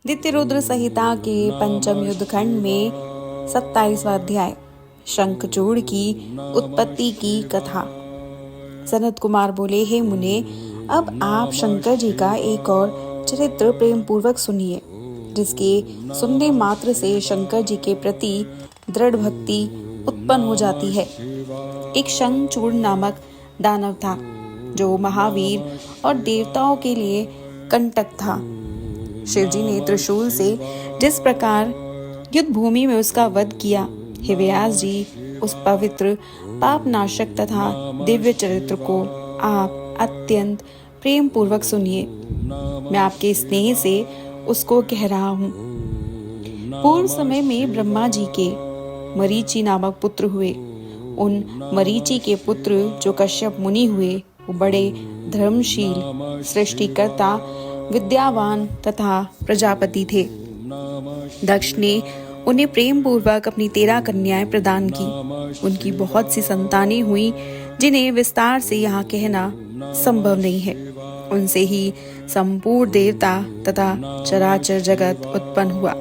द्वितीय रुद्र संहिता के पंचम युद्ध खंड में 27वां अध्याय शंखचूड़ की उत्पत्ति की कथा। सनत कुमार बोले, हे मुने, अब आप शंकर जी का एक और चरित्र प्रेम पूर्वक सुनिए, जिसके सुनने मात्र से शंकर जी के प्रति दृढ़ भक्ति उत्पन्न हो जाती है। एक शंखचूड़ नामक दानव था, जो महावीर और देवताओं के लिए कंटक था। शिवजी ने त्रिशूल से जिस प्रकार युद्ध भूमि में उसका वध किया, हे व्यास जी, उस पवित्र पापनाशक तथा दिव्य चरित्र को आप अत्यंत प्रेम पूर्वक सुनिए। मैं आपके स्नेह से उसको कह रहा हूँ। पूर्व समय में ब्रह्मा जी के मरीचि नामक पुत्र हुए। उन मरीचि के पुत्र जो कश्यप मुनि हुए, वो बड़े धर्मशील, सृष्टिकर्ता, विद्यावान तथा प्रजापति थे। दक्ष ने उन्हें प्रेम पूर्वक अपनी 13 कन्याएं प्रदान की। उनकी बहुत सी संतानें हुई, जिन्हें विस्तार से यहाँ कहना संभव नहीं है। उनसे ही संपूर्ण देवता तथा चराचर जगत उत्पन्न हुआ।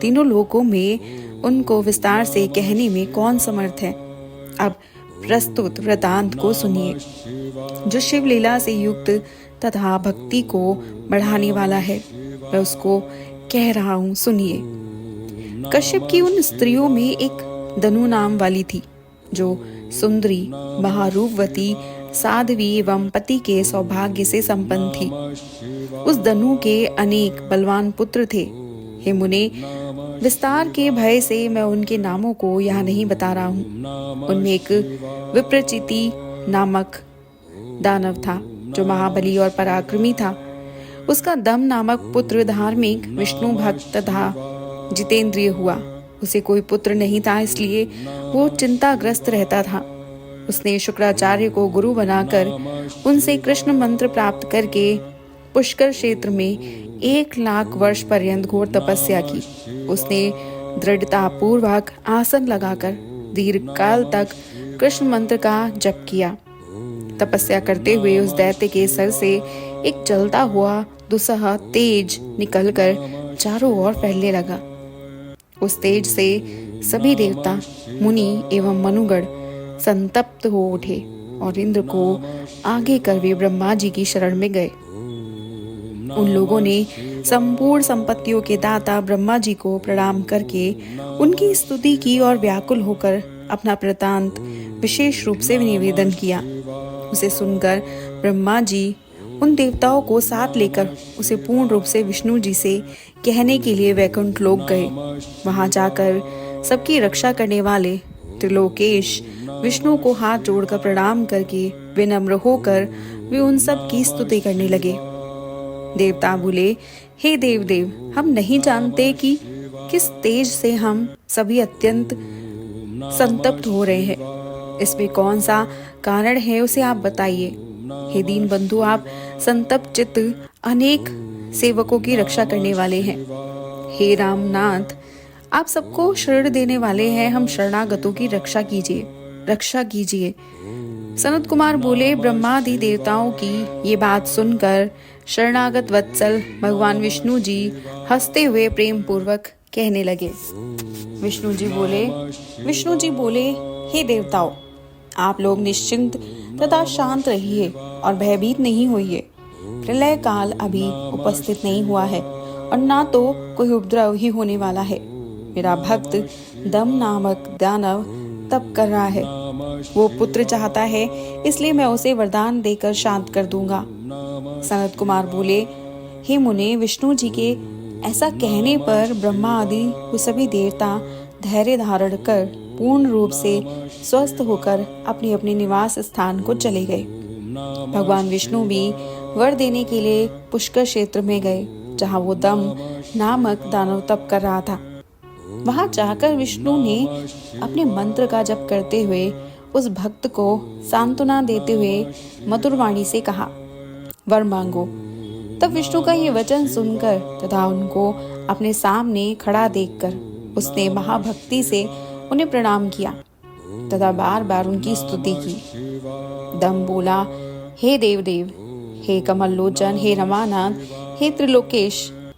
तीनों लोकों में उनको विस्तार से कहने में कौन समर्थ है। अब प्रस्तुत वृतांत को सुनिए, जो शिव लीला से युक्त तथा भक्ति को बढ़ाने वाला है। मैं उसको कह रहा हूँ, सुनिए। कश्यप की उन स्त्रियों में एक दनु नाम वाली थी, जो सुंदरी, महारूपवती, साध्वी एवं पति के सौभाग्य से संपन्न थी। उस दनु के अनेक बलवान पुत्र थे। हे मुने, विस्तार के भय से मैं उनके नामों को यहाँ नहीं बता रहा हूँ। उनमें एक विप्रचिति नामक दानव था, जो महाबली और पराक्रमी था। उसका दम नामक पुत्र धार्मिक, विष्णु भक्त तथा जितेंद्रिय हुआ। उसे कोई पुत्र नहीं था, इसलिए वो चिंताग्रस्त रहता था। उसने शुक्राचार्य को गुरु बनाकर उनसे कृष्ण मंत्र प्राप्त करके पुष्कर क्षेत्र में 1,00,000 वर्ष पर्यंत घोर तपस्या की। उसने दृढ़ता पूर्वक आसन लगाकर दीर्घ काल तक कृष्ण मंत्र का जप किया। तपस्या करते हुए उस दैत्य के सर से एक जलता हुआ दुस्सह तेज निकलकर चारों ओर फैलने लगा। उस तेज से सभी देवता, मुनि एवं मनुगण संतप्त हो उठे और इंद्र को आगे कर वे ब्रह्मा जी की शरण में गए। उन लोगों ने संपूर्ण संपत्तियों के दाता ब्रह्मा जी को प्रणाम करके उनकी स्तुति की और व्याकुल होकर अपना वृतांत विशेष रूप से निवेदन किया। उसे सुनकर ब्रह्मा जी उन देवताओं को साथ लेकर उसे पूर्ण रूप से विष्णु जी से कहने के लिए वैकुंठ लोक गए। वहां जाकर सबकी रक्षा करने वाले त्रिलोकेश विष्णु को हाथ जोड़कर प्रणाम करके विनम्र होकर वे उन सब की स्तुति करने लगे। देवता बोले, हे देव, हम नहीं जानते कि किस तेज से हम सभी अत्यंत संतप्त हो रहे हैं। इसमें कौन सा कारण है, उसे आप बताइए। हे दीन बंधु, आप संतप्त चित्त अनेक सेवकों की रक्षा करने वाले हैं। हे रामनाथ, आप सबको शरण देने वाले हैं। हम शरणागतों की रक्षा कीजिए। सनत कुमार बोले, ब्रह्मादि देवताओं की ये बात सुनकर शरणागत वत्सल भगवान विष्णु जी हंसते हुए प्रेम पूर्वक कहने लगे। विष्णु जी बोले, हे देवताओं, आप लोग निश्चिंत तथा शांत रहिए और भयभीत नहीं होइए। प्रलय काल अभी उपस्थित नहीं हुआ है और ना तो कोई उपद्रव ही होने वाला है। मेरा भक्त दम नामक दानव तप कर रहा है। वो पुत्र चाहता है, इसलिए मैं उसे वरदान देकर शांत कर दूंगा। सनत कुमार बोले, हे मुने, विष्णु जी के ऐसा कहने पर ब्रह्मा आदि वो सभी देवता धैर्य धारण कर पूर्ण रूप से स्वस्थ होकर अपने अपने निवास स्थान को चले गए। भगवान विष्णु भी वर देने के लिए पुष्कर क्षेत्र में गए, जहाँ वो दम नामक दानव तप कर रहा था। वहां जाकर विष्णु ने अपने मंत्र का जप करते हुए उस भक्त को सांत्वना देते हुए मधुर वाणी से कहा, वर मांगो। तब विष्णु का ये वचन सुनकर तथा उनको अपने सामने खड़ा देखकर उसने महाभक्ति से उन्हें प्रणाम किया तथा बार बार उनकी स्तुति की। दम बोला, हे देव, हे कमल लोचन, हे रमानाथ, हे त्रिलोकेश,